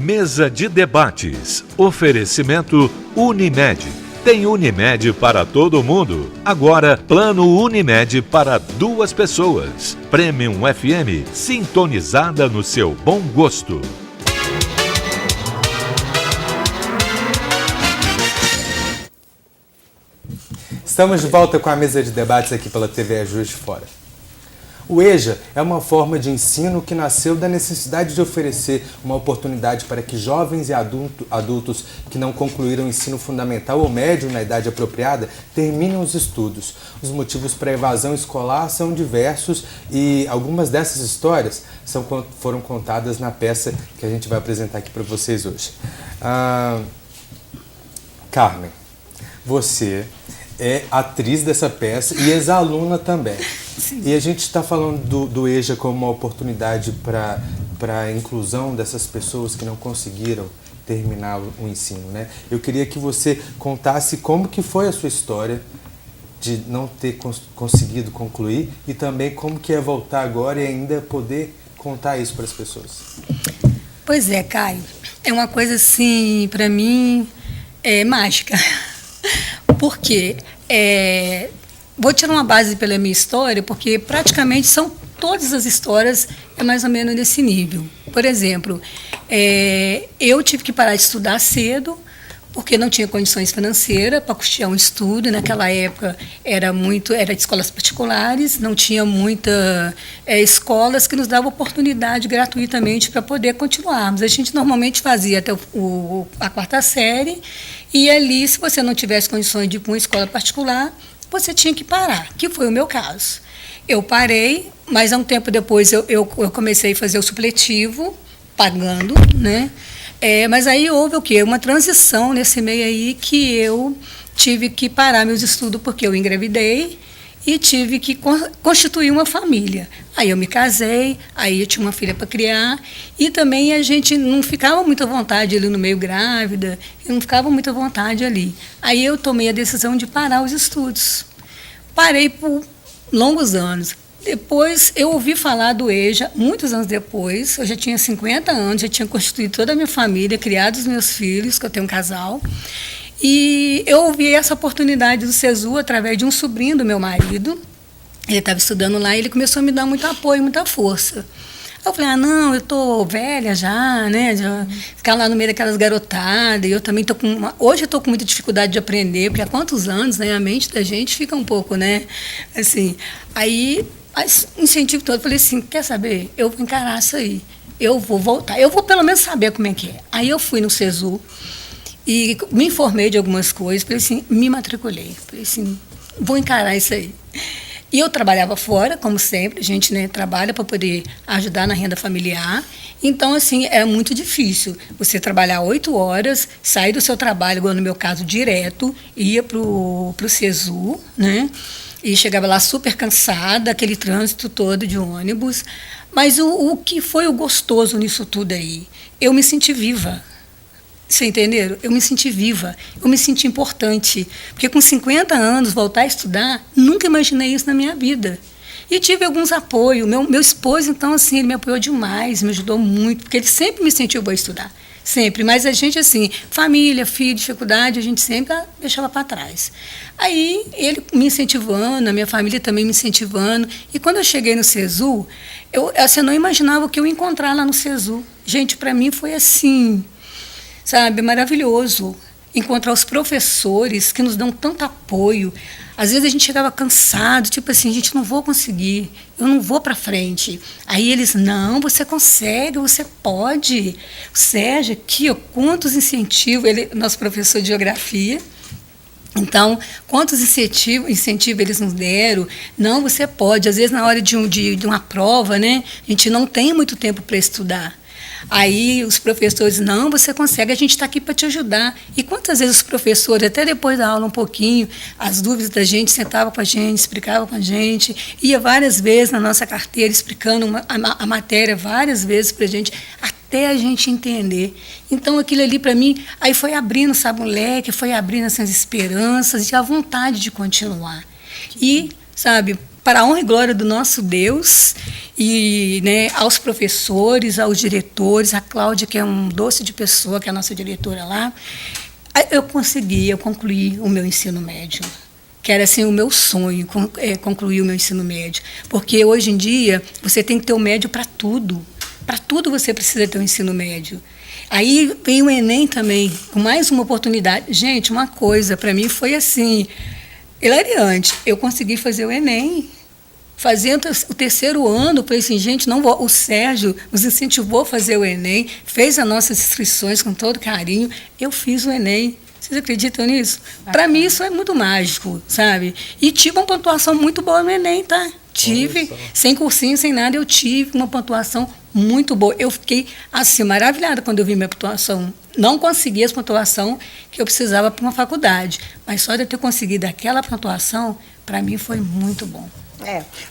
Mesa de debates. Oferecimento Unimed. Tem Unimed para todo mundo. Agora, plano Unimed para 2 pessoas. Premium FM, sintonizada no seu bom gosto. Estamos de volta com a mesa de debates aqui pela TV Juiz de Fora. O EJA é uma forma de ensino que nasceu da necessidade de oferecer uma oportunidade para que jovens e adultos que não concluíram o ensino fundamental ou médio na idade apropriada terminem os estudos. Os motivos para a evasão escolar são diversos e algumas dessas histórias foram contadas na peça que a gente vai apresentar aqui para vocês hoje. Carmen, você é atriz dessa peça e ex-aluna também. Sim. E a gente está falando do EJA como uma oportunidade para a inclusão dessas pessoas que não conseguiram terminar o ensino, né? Eu queria que você contasse como que foi a sua história de não ter conseguido concluir e também como que é voltar agora e ainda poder contar isso para as pessoas. Pois é, Caio. É uma coisa assim, para mim, mágica. Por quê? Vou tirar uma base pela minha história, porque praticamente todas as histórias mais ou menos nesse nível. Por exemplo, eu tive que parar de estudar cedo, porque não tinha condições financeiras para custear um estudo. Naquela época era de escolas particulares, não tinha muitas escolas que nos davam oportunidade gratuitamente para poder continuarmos. A gente normalmente fazia até a 4ª série, e ali, se você não tivesse condições de ir para uma escola particular, você tinha que parar, que foi o meu caso. Eu parei, mas há um tempo depois eu comecei a fazer o supletivo, pagando, né? Mas aí houve o quê? Uma transição nesse meio aí que eu tive que parar meus estudos porque eu engravidei e tive que constituir uma família. Aí eu me casei, aí eu tinha uma filha para criar e também a gente não ficava muito à vontade ali no meio grávida, eu não ficava muito à vontade ali. Aí eu tomei a decisão de parar os estudos. Parei por longos anos. Depois eu ouvi falar do EJA, muitos anos depois, eu já tinha 50 anos, já tinha constituído toda a minha família, criado os meus filhos, que eu tenho um casal. E eu ouvi essa oportunidade do SESU através de um sobrinho do meu marido. Ele estava estudando lá e ele começou a me dar muito apoio, muita força. Eu falei, não, eu tô velha já, né? Já ficar lá no meio daquelas garotadas. Eu também hoje eu estou com muita dificuldade de aprender, porque há quantos anos, né? A mente da gente fica um pouco, né? Assim, aí, incentivo todo, eu falei assim, quer saber? Eu vou encarar isso aí. Eu vou voltar. Eu vou pelo menos saber como é que é. Aí eu fui no SESU e me informei de algumas coisas. Falei assim, me matriculei. Falei assim, vou encarar isso aí. E eu trabalhava fora, como sempre, a gente, né, trabalha para poder ajudar na renda familiar. Então, assim, é muito difícil você trabalhar 8 horas, sair do seu trabalho, igual no meu caso, direto, ia para o SESU, né? E chegava lá super cansada, aquele trânsito todo de ônibus. Mas o que foi o gostoso nisso tudo aí? Eu me senti viva. Você entenderam? Eu me senti viva, eu me senti importante. Porque com 50 anos, voltar a estudar, nunca imaginei isso na minha vida. E tive alguns apoios. Meu esposo, então, assim, ele me apoiou demais, me ajudou muito, porque ele sempre me incentivou a estudar. Sempre. Mas a gente, assim, família, filho, dificuldade, a gente sempre deixava para trás. Aí, ele me incentivando, a minha família também me incentivando. E quando eu cheguei no SESU, eu não imaginava o que eu ia encontrar lá no SESU. Gente, para mim foi assim, sabe, maravilhoso encontrar os professores que nos dão tanto apoio. Às vezes a gente chegava cansado, tipo assim, gente, não vou conseguir, eu não vou para frente. Aí eles, não, você consegue, você pode. O Sérgio aqui, ó, quantos incentivos, ele, nosso professor de geografia. Então, quantos incentivos eles nos deram? Não, você pode. Às vezes, na hora de uma prova, né, a gente não tem muito tempo para estudar. Aí os professores, não, você consegue, a gente está aqui para te ajudar. E quantas vezes os professores, até depois da aula um pouquinho, as dúvidas da gente, sentavam com a gente, explicavam com a gente, ia várias vezes na nossa carteira explicando a matéria várias vezes para a gente, até a gente entender. Então aquilo ali para mim, aí foi abrindo, sabe, um leque, foi abrindo essas esperanças e a vontade de continuar. E, sabe, para a honra e glória do nosso Deus, e, né, aos professores, aos diretores, a Cláudia, que é um doce de pessoa, que é a nossa diretora lá, eu concluí o meu ensino médio, que era assim o meu sonho, concluir o meu ensino médio. Porque hoje em dia você tem que ter o médio para tudo. Para tudo você precisa ter o ensino médio. Aí veio o Enem também, com mais uma oportunidade. Gente, uma coisa, para mim foi assim, hilariante. Eu consegui fazer o Enem. Fazendo o terceiro ano, falei assim, gente, não vou. O Sérgio nos incentivou a fazer o Enem, fez as nossas inscrições com todo carinho. Eu fiz o Enem. Vocês acreditam nisso? Para mim, isso é muito mágico, sabe? E tive uma pontuação muito boa no Enem, tá? Tive, sem cursinho, sem nada, eu tive uma pontuação muito boa. Eu fiquei, assim, maravilhada quando eu vi minha pontuação. Não consegui a pontuação que eu precisava para uma faculdade, mas só de eu ter conseguido aquela pontuação, para mim foi muito bom.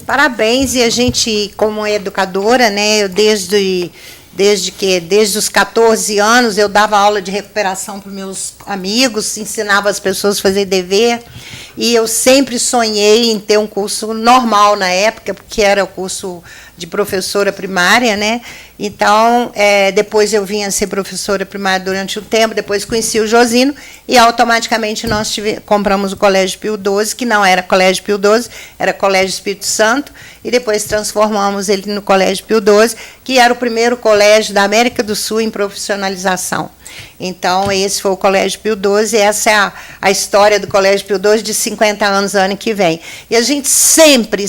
Parabéns, e a gente, como educadora, né, eu desde os 14 anos eu dava aula de recuperação para os meus amigos, ensinava as pessoas a fazer dever, e eu sempre sonhei em ter um curso normal na época, porque era o curso de professora primária, né? Então, depois eu vim a ser professora primária durante um tempo, depois conheci o Josino, e automaticamente nós compramos o Colégio Pio XII, que não era Colégio Pio XII, era Colégio Espírito Santo, e depois transformamos ele no Colégio Pio XII, que era o primeiro colégio da América do Sul em profissionalização. Então, esse foi o Colégio Pio XII, e essa é a história do Colégio Pio XII de 50 anos, ano que vem. E a gente sempre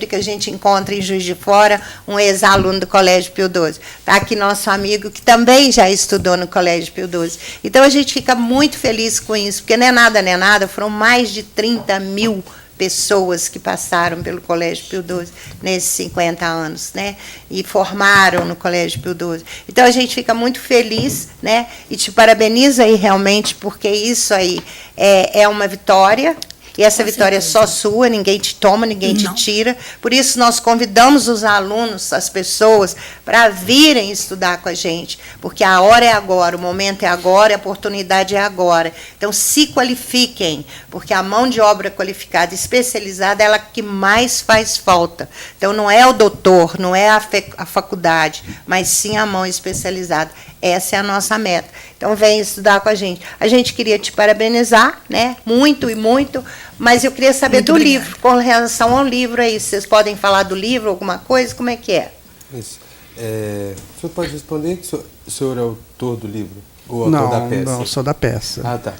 que a gente encontra em Juiz de Fora um ex-aluno do Colégio Pio XII. Está aqui nosso amigo, que também já estudou no Colégio Pio XII. Então, a gente fica muito feliz com isso, porque não é nada, foram mais de 30 mil pessoas que passaram pelo Colégio Pio XII nesses 50 anos, né? E formaram no Colégio Pio XII. Então, a gente fica muito feliz, né? E te parabenizo aí realmente, porque isso aí é uma vitória. E essa vitória é só sua, ninguém te toma, ninguém te tira. Por isso, nós convidamos os alunos, as pessoas, para virem estudar com a gente. Porque a hora é agora, o momento é agora, a oportunidade é agora. Então, se qualifiquem, porque a mão de obra qualificada, especializada, é ela que mais faz falta. Então, não é o doutor, não é a faculdade, mas sim a mão especializada. Essa é a nossa meta. Então, vem estudar com a gente. A gente queria te parabenizar, né? Muito e muito, mas eu queria saber muito do obrigada. Livro, com relação ao livro aí. Vocês podem falar do livro, alguma coisa? Como é que é? Isso. O senhor pode responder? O senhor é o autor do livro? O autor da peça? Não, sou da peça. Ah, tá.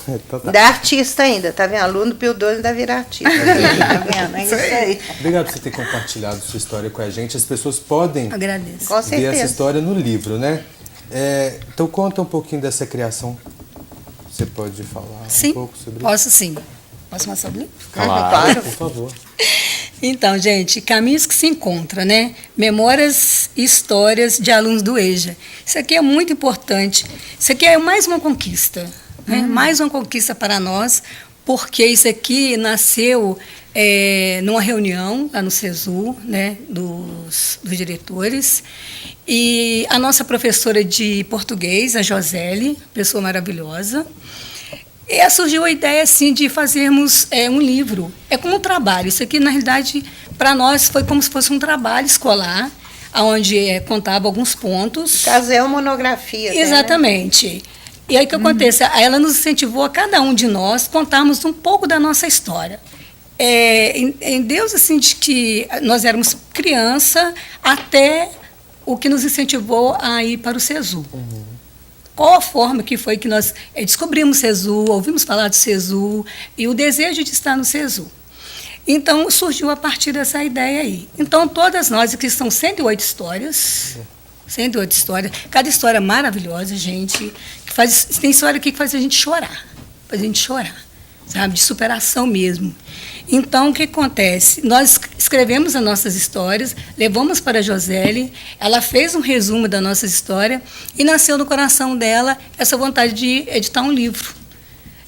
Então, tá. Da artista ainda, tá vendo? Aluno do Pio XII ainda vira artista. Tá vendo? É isso aí. Obrigado por você ter compartilhado sua história com a gente. As pessoas podem ver essa história no livro, né? Então, conta um pouquinho dessa criação. Você pode falar um pouco sobre isso? Posso sim. Posso mostrar o livro? Claro, por favor. Então, gente, caminhos que se encontram, né? Memórias e histórias de alunos do EJA. Isso aqui é muito importante. Isso aqui é mais uma conquista, né? Mais uma conquista para nós, porque isso aqui nasceu numa reunião lá no SESU, né, dos diretores, e a nossa professora de português, a Joseli, pessoa maravilhosa, e surgiu a ideia assim, de fazermos um livro. É como um trabalho. Isso aqui, na realidade, para nós foi como se fosse um trabalho escolar, onde contava alguns pontos. No caso, é uma monografia. Exatamente. Né? E aí o que acontece? Ela nos incentivou a cada um de nós contarmos um pouco da nossa história. Em Deus, assim, de que nós éramos criança, até o que nos incentivou a ir para o SESU. Qual a forma que foi que nós descobrimos o SESU, ouvimos falar do SESU, e o desejo de estar no SESU. Então, surgiu a partir dessa ideia aí. Então, todas nós, aqui são 108 histórias, 108 histórias, cada história maravilhosa, gente, tem história aqui que faz a gente chorar, sabe, de superação mesmo. Então, o que acontece? Nós escrevemos as nossas histórias, levamos para a Joseli, ela fez um resumo da nossa história e nasceu no coração dela essa vontade de editar um livro.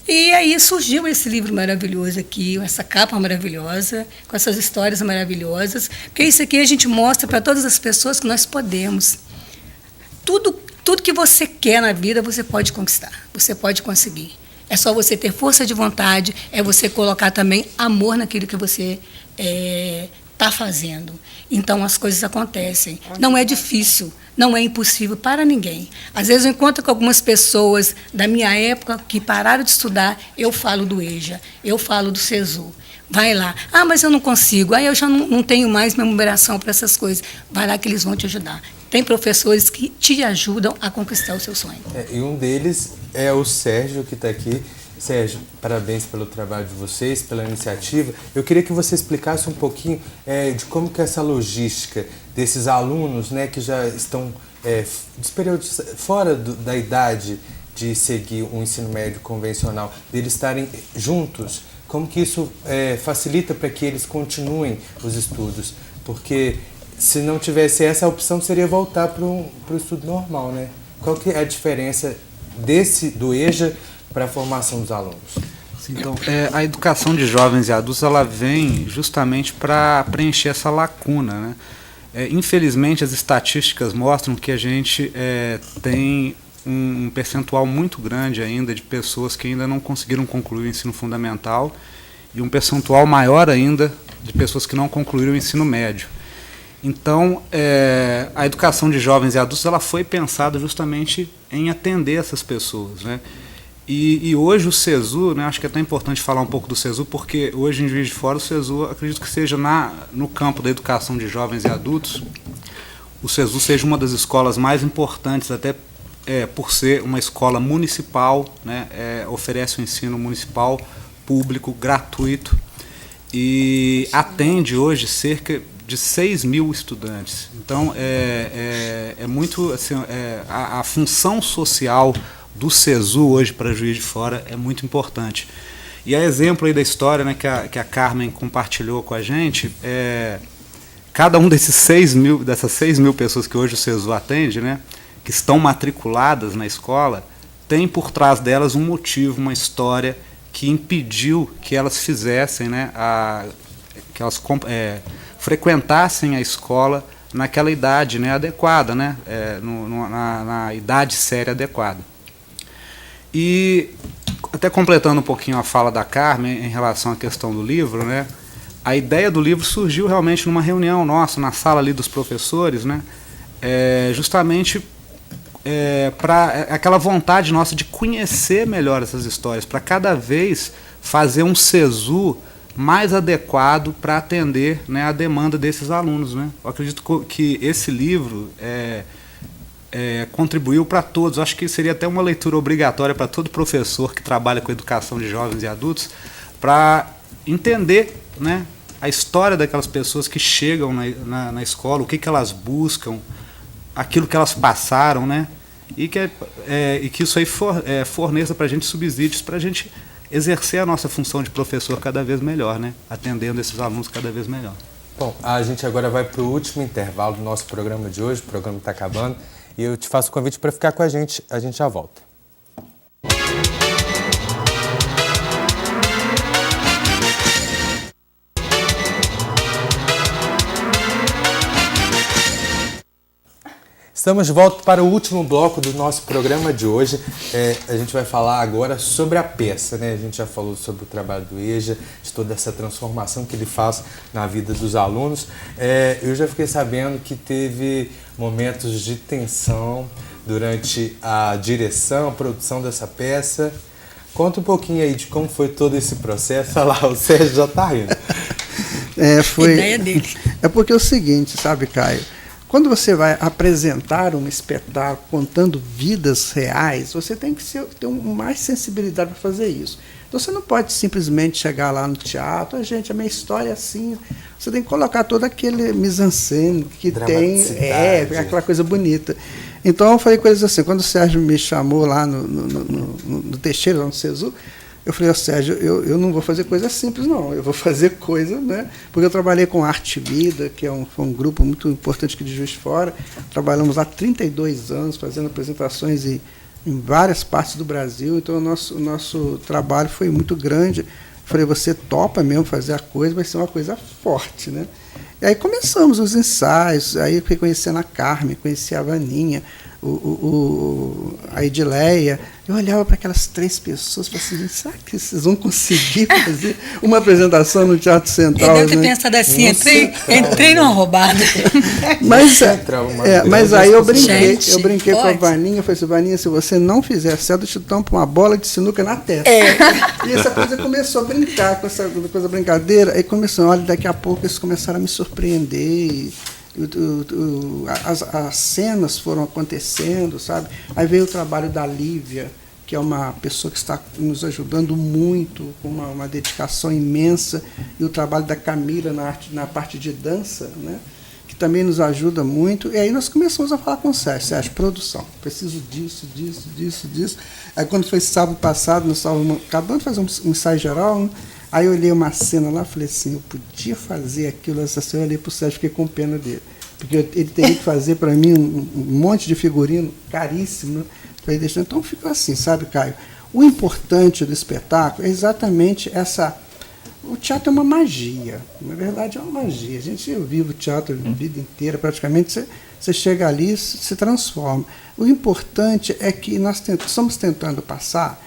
E aí surgiu esse livro maravilhoso aqui, essa capa maravilhosa, com essas histórias maravilhosas, porque isso aqui a gente mostra para todas as pessoas que nós podemos. Tudo que você quer na vida, você pode conquistar, você pode conseguir. É só você ter força de vontade, é você colocar também amor naquilo que você está fazendo. Então, as coisas acontecem. Não é difícil, não é impossível para ninguém. Às vezes, eu encontro com algumas pessoas da minha época que pararam de estudar, eu falo do EJA, eu falo do SESU. Vai lá. Ah, mas eu não consigo. Aí eu já não tenho mais memorização para essas coisas. Vai lá que eles vão te ajudar. Tem professores que te ajudam a conquistar o seu sonho. E um deles é o Sérgio, que está aqui. Sérgio, parabéns pelo trabalho de vocês, pela iniciativa. Eu queria que você explicasse um pouquinho de como que é essa logística desses alunos, né, que já estão fora da idade de seguir um ensino médio convencional, deles estarem juntos. Como que isso facilita para que eles continuem os estudos? Porque se não tivesse essa, a opção seria voltar para o estudo normal, né? Qual que é a diferença do EJA para a formação dos alunos? Então, a educação de jovens e adultos, ela vem justamente para preencher essa lacuna, né? Infelizmente, as estatísticas mostram que a gente tem um percentual muito grande ainda de pessoas que ainda não conseguiram concluir o ensino fundamental e um percentual maior ainda de pessoas que não concluíram o ensino médio. Então, a educação de jovens e adultos, ela foi pensada justamente em atender essas pessoas, né? E hoje o SESU, né, acho que é até importante falar um pouco do SESU, porque hoje em Juiz de Fora o SESU, acredito que seja no campo da educação de jovens e adultos, o SESU seja uma das escolas mais importantes, até por ser uma escola municipal, né, oferece um ensino municipal, público, gratuito, e atende hoje cerca de 6 mil estudantes. Então, é muito assim, a função social do SESU hoje para Juiz de Fora é muito importante. E a exemplo aí da história, né, que a Carmen compartilhou com a gente, cada um dessas 6 mil pessoas que hoje o SESU atende, né, que estão matriculadas na escola, tem por trás delas um motivo, uma história que impediu que elas fizessem, né, que elas frequentassem a escola naquela idade, né, adequada, né, na idade séria adequada. E, até completando um pouquinho a fala da Carmen em relação à questão do livro, né, a ideia do livro surgiu realmente numa reunião nossa, na sala ali dos professores, né, justamente para aquela vontade nossa de conhecer melhor essas histórias, para cada vez fazer um SESU mais adequado para atender, né, a demanda desses alunos, né. Eu acredito que esse livro contribuiu para todos. Acho que seria até uma leitura obrigatória para todo professor que trabalha com educação de jovens e adultos, para entender, né, a história daquelas pessoas que chegam na escola, o que elas buscam, aquilo que elas passaram, né, e que isso aí forneça para a gente subsídios para a gente exercer a nossa função de professor cada vez melhor, né, atendendo esses alunos cada vez melhor. Bom, a gente agora vai para o último intervalo do nosso programa de hoje. O programa está acabando e eu te faço o convite para ficar com a gente já volta. Estamos de volta para o último bloco do nosso programa de hoje. A gente vai falar agora sobre a peça, né? A gente já falou sobre o trabalho do EJA, de toda essa transformação que ele faz na vida dos alunos. Eu já fiquei sabendo que teve momentos de tensão durante a direção, a produção dessa peça. Conta um pouquinho aí de como foi todo esse processo. Olha lá, o Sérgio já está rindo. Ideia dele. É porque é o seguinte, sabe, Caio? Quando você vai apresentar um espetáculo contando vidas reais, você tem que ter mais sensibilidade para fazer isso. Então você não pode simplesmente chegar lá no teatro, a minha história é assim. Você tem que colocar todo aquele mise-en-scène que tem, aquela coisa bonita. Então eu falei coisas assim, quando o Sérgio me chamou lá no Teixeira, lá no SESU, eu falei, Sérgio, eu não vou fazer coisa simples, não. Eu vou fazer coisa, né? Porque eu trabalhei com Arte Vida, que foi um grupo muito importante aqui de Juiz de Fora. Trabalhamos lá 32 anos, fazendo apresentações em várias partes do Brasil. Então, o nosso trabalho foi muito grande. Eu falei, você topa mesmo fazer a coisa, vai ser uma coisa forte, né? E aí começamos os ensaios, aí fui conhecendo a Carmen, conheci a Vaninha, a Edileia, eu olhava para aquelas 3 pessoas e falava assim, será que vocês vão conseguir fazer uma apresentação no Teatro Central? Eu devo ter pensado assim, entrei numa roubada. Mas aí eu brinquei, Gente, com a pode? Vaninha, eu falei assim, Vaninha, se você não fizer certo, eu te tampo uma bola de sinuca na testa. E essa coisa começou a brincar com essa coisa brincadeira, aí começou, olha, daqui a pouco eles começaram a me surpreender, as cenas foram acontecendo, sabe? Aí veio o trabalho da Lívia, que é uma pessoa que está nos ajudando muito, com uma dedicação imensa, e o trabalho da Camila na parte de dança, né? Que também nos ajuda muito. E aí nós começamos a falar com o Sérgio, produção, preciso disso. Aí quando foi sábado passado, nós estávamos acabando de fazer um ensaio geral, né? Aí eu olhei uma cena lá e falei assim, eu podia fazer aquilo, essa cena, eu olhei para o Sérgio e fiquei com pena dele. Porque ele teria que fazer para mim um monte de figurino caríssimo, né? Então ficou assim, sabe, Caio? O importante do espetáculo é exatamente essa... O teatro é uma magia, na verdade é uma magia. Eu vivo o teatro a vida inteira, praticamente você chega ali e se transforma. O importante é que nós estamos tentando passar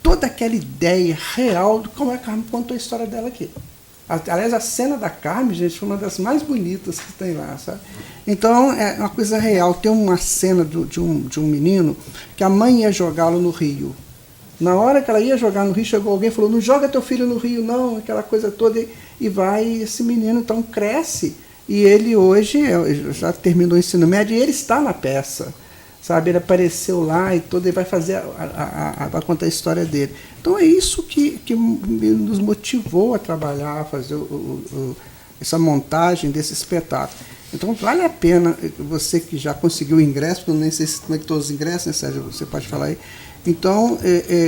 toda aquela ideia real de como a Carmen contou a história dela aqui. Aliás, a cena da Carmen, gente, foi uma das mais bonitas que tem lá, sabe? Então, é uma coisa real. Tem uma cena de um menino que a mãe ia jogá-lo no rio. Na hora que ela ia jogar no rio, chegou alguém e falou, não joga teu filho no rio, não, aquela coisa toda. E vai, esse menino, então, cresce. E ele hoje já terminou o ensino médio e ele está na peça. Sabe, ele apareceu lá e todo, ele vai fazer, vai contar a história dele. Então é isso que nos motivou a trabalhar, a fazer essa montagem desse espetáculo. Então vale a pena, você que já conseguiu o ingresso, porque eu nem sei como é que estão os ingressos, né, Sérgio? Você pode falar aí. Então,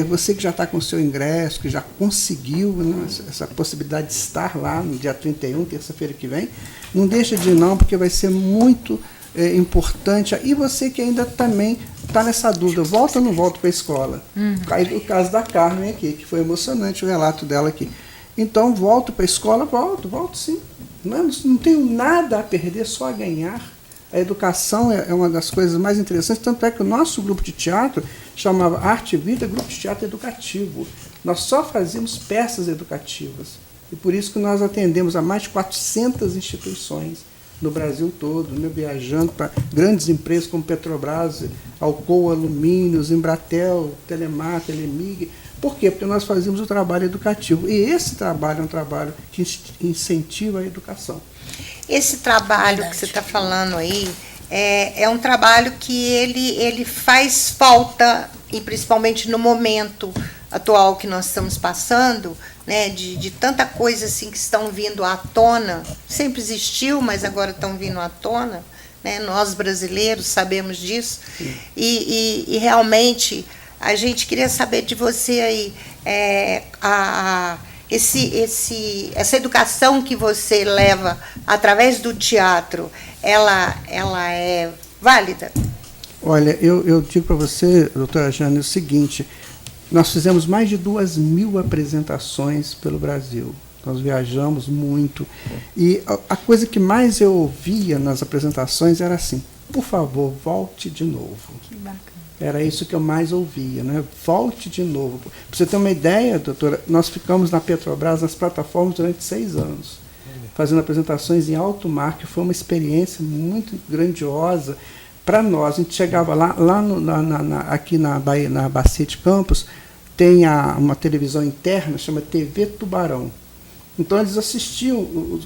você que já está com o seu ingresso, que já conseguiu, né, essa possibilidade de estar lá no dia 31, terça-feira que vem, não deixa de ir não, porque vai ser muito... importante. E você que ainda também está nessa dúvida, volta ou não volta para a escola? Aí o caso da Carmen aqui, que foi emocionante o relato dela aqui. Então, volto para a escola? Volto sim. Não tenho nada a perder, só a ganhar. A educação é uma das coisas mais interessantes, tanto é que o nosso grupo de teatro chamava Arte e Vida, Grupo de Teatro Educativo. Nós só fazíamos peças educativas. E por isso que nós atendemos a mais de 400 instituições no Brasil todo, né, viajando para grandes empresas como Petrobras, Alcoa Alumínios, Embratel, Telemar, Telemig. Por quê? Porque nós fazíamos o trabalho educativo. E esse trabalho é um trabalho que incentiva a educação. Esse trabalho que você está falando aí é um trabalho que ele faz falta, e principalmente no momento atual que nós estamos passando, né, de tanta coisa assim que estão vindo à tona, sempre existiu, mas agora estão vindo à tona, né, nós brasileiros sabemos disso, e realmente a gente queria saber de você aí, essa educação que você leva através do teatro, ela é válida? Olha, eu digo para você, doutora Jane, o seguinte, nós fizemos mais de 2.000 apresentações pelo Brasil. Nós viajamos muito. E a coisa que mais eu ouvia nas apresentações era assim, por favor, volte de novo. Que bacana. Era isso que eu mais ouvia, né? Volte de novo. Para você ter uma ideia, doutora, nós ficamos na Petrobras, nas plataformas, durante 6 anos, fazendo apresentações em alto mar, que foi uma experiência muito grandiosa para nós. A gente chegava lá aqui na Bacia de Campos, tem uma televisão interna, chama TV Tubarão. Então eles assistiam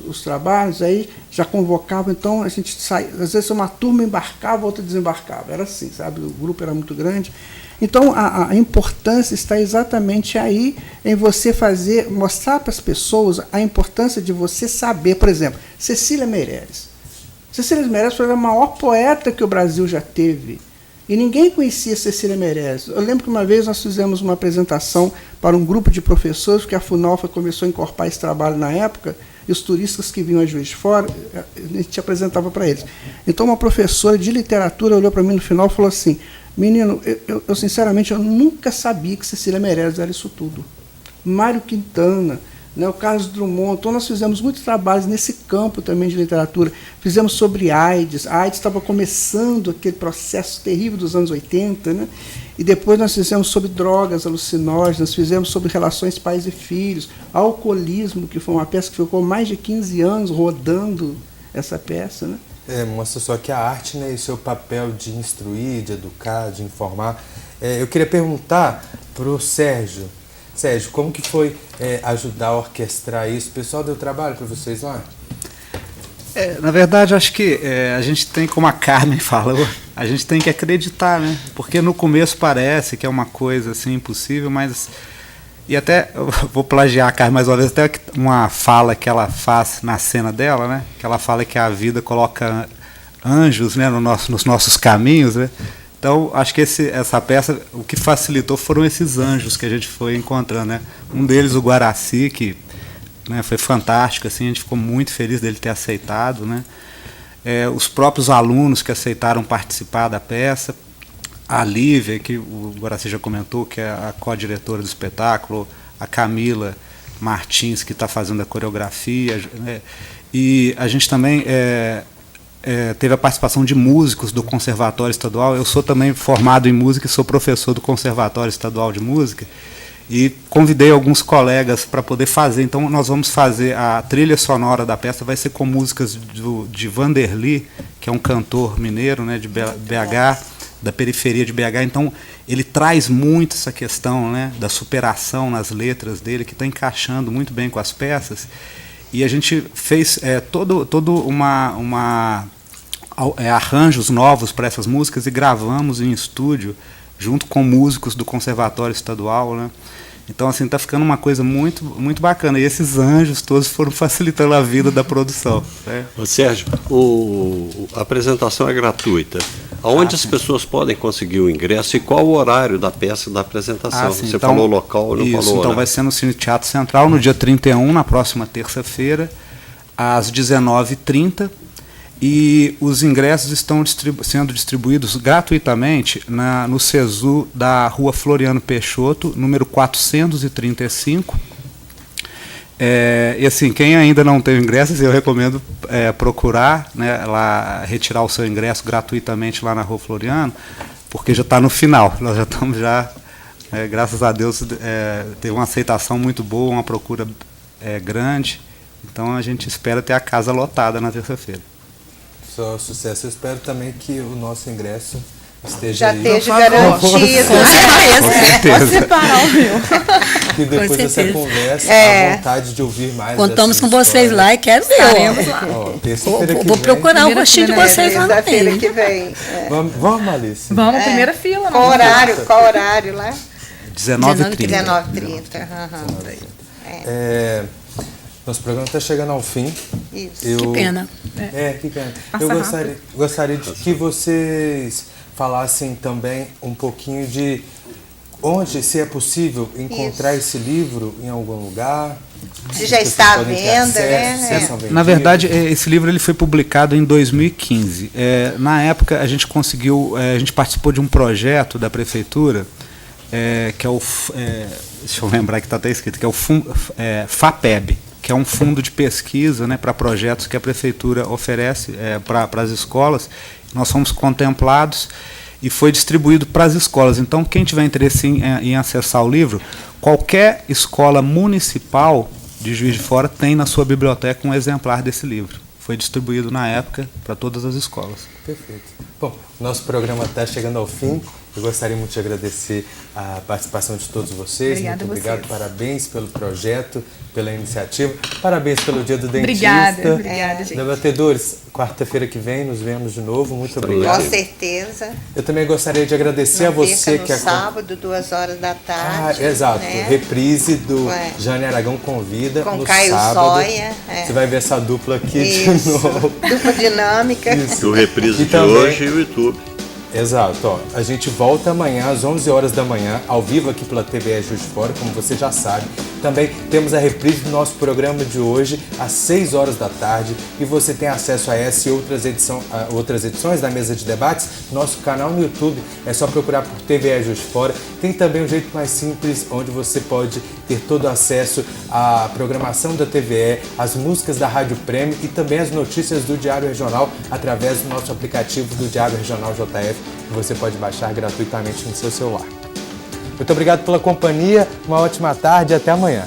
os trabalhos, aí já convocavam, então a gente saía, às vezes uma turma embarcava, outra desembarcava, era assim, sabe, o grupo era muito grande. Então a importância está exatamente aí, em você mostrar para as pessoas a importância de você saber, por exemplo, Cecília Meirelles. Cecília Meirelles foi a maior poeta que o Brasil já teve. E ninguém conhecia Cecília Meirelles. Eu lembro que uma vez nós fizemos uma apresentação para um grupo de professores, porque a FUNOFA começou a incorporar esse trabalho na época, e os turistas que vinham a Juiz de Fora, a gente apresentava para eles. Então uma professora de literatura olhou para mim no final e falou assim, menino, eu sinceramente eu nunca sabia que Cecília Meirelles era isso tudo. Mário Quintana, né, o Carlos Drummond. Então nós fizemos muitos trabalhos nesse campo também de literatura. Fizemos sobre AIDS. A AIDS estava começando aquele processo terrível dos anos 80, né? E depois nós fizemos sobre drogas alucinógenas, fizemos sobre relações pais e filhos, alcoolismo, que foi uma peça que ficou mais de 15 anos rodando essa peça, né? Mostra só que a arte, né, e seu papel de instruir, de educar, de informar. Eu queria perguntar para o Sérgio. Sérgio, como que foi ajudar a orquestrar isso? O pessoal deu trabalho para vocês lá? Na verdade, acho que a gente tem, como a Carmen falou, a gente tem que acreditar, né? Porque no começo parece que é uma coisa assim impossível, mas... E até, eu vou plagiar a Carmen mais uma vez, até uma fala que ela faz na cena dela, né? Que ela fala que a vida coloca anjos, né, nos nossos caminhos, né? Então, acho que essa peça, o que facilitou foram esses anjos que a gente foi encontrando, né? Um deles, o Guaraci, que, né, foi fantástico, assim, a gente ficou muito feliz dele ter aceitado, né? Os próprios alunos que aceitaram participar da peça, a Lívia, que o Guaraci já comentou, que é a co-diretora do espetáculo, a Camila Martins, que está fazendo a coreografia, né? E a gente também teve a participação de músicos do Conservatório Estadual. Eu sou também formado em música e sou professor do Conservatório Estadual de Música, e convidei alguns colegas para poder fazer. Então nós vamos fazer a trilha sonora da peça, vai ser com músicas de Vanderly, que é um cantor mineiro, né, de BH, da periferia de BH. Então ele traz muito essa questão, né, da superação nas letras dele, que está encaixando muito bem com as peças. E a gente fez arranjos novos para essas músicas e gravamos em estúdio junto com músicos do Conservatório Estadual, né? Então, assim, está ficando uma coisa muito, muito bacana. E esses anjos todos foram facilitando a vida da produção, né? Ô, Sérgio, a apresentação é gratuita. Aonde as pessoas podem conseguir o ingresso e qual o horário da peça da apresentação? Sim, Você então, falou local, não isso, falou então horário. vai ser no Cine Teatro Central, no dia 31, na próxima terça-feira, às 19h30. E os ingressos estão sendo distribuídos gratuitamente no CESU da Rua Floriano Peixoto, número 435. E assim, quem ainda não tem ingressos, eu recomendo procurar, né, lá, retirar o seu ingresso gratuitamente lá na Rua Floriano, porque já está no final. Nós já estamos graças a Deus, teve uma aceitação muito boa, uma procura grande. Então a gente espera ter a casa lotada na terça-feira. Só sucesso. Eu espero também que o nosso ingresso esteja já aí. esteja garantido. Pode separar o meu. E depois dessa conversa, a vontade de ouvir mais. Contamos com vocês lá e quero ver. Vou procurar o rostinho de vocês lá no meio. Que vem. Vamos, Alice. Vamos, primeira fila. Qual horário lá? 19h30. 19h30. Nosso programa está chegando ao fim. Isso. Que pena. Que pena. Eu gostaria de que vocês falassem também um pouquinho de onde, se é possível, encontrar esse livro em algum lugar. Se já está à venda, né? Na verdade, esse livro ele foi publicado em 2015. Na época, a gente conseguiu, a gente participou de um projeto da prefeitura, que é o, deixa eu lembrar que está até escrito, que é o FAPEB, que é um fundo de pesquisa, né, para projetos que a prefeitura oferece para as escolas. Nós fomos contemplados e foi distribuído para as escolas. Então, quem tiver interesse em acessar o livro, qualquer escola municipal de Juiz de Fora tem na sua biblioteca um exemplar desse livro. Foi distribuído na época para todas as escolas. Perfeito. Bom, nosso programa está chegando ao fim. Eu gostaria muito de agradecer a participação de todos vocês. Obrigada, muito obrigado, parabéns pelo projeto, pela iniciativa. Parabéns pelo Dia do Dentista. Obrigada, gente. Debatedores, quarta-feira que vem nos vemos de novo. Muito obrigado. Com certeza. Eu também gostaria de agradecer a você que sábado, 2h da tarde. Exato, né? Reprise do Jane Aragão Convida com no Caio sábado. Zóia. Você vai ver essa dupla aqui de novo. Dupla dinâmica. O reprise de hoje e o YouTube. Exato, ó. A gente volta amanhã às 11 horas da manhã, ao vivo aqui pela TVE Juiz de Fora, como você já sabe. Também temos a reprise do nosso programa de hoje às 6 horas da tarde e você tem acesso a essa e outras edições da mesa de debates no nosso canal no YouTube. É só procurar por TVE Juiz de Fora. Tem também um jeito mais simples, onde você pode ter todo o acesso à programação da TVE, as músicas da Rádio Prêmio e também as notícias do Diário Regional através do nosso aplicativo do Diário Regional JF, que você pode baixar gratuitamente no seu celular. Muito obrigado pela companhia, uma ótima tarde e até amanhã.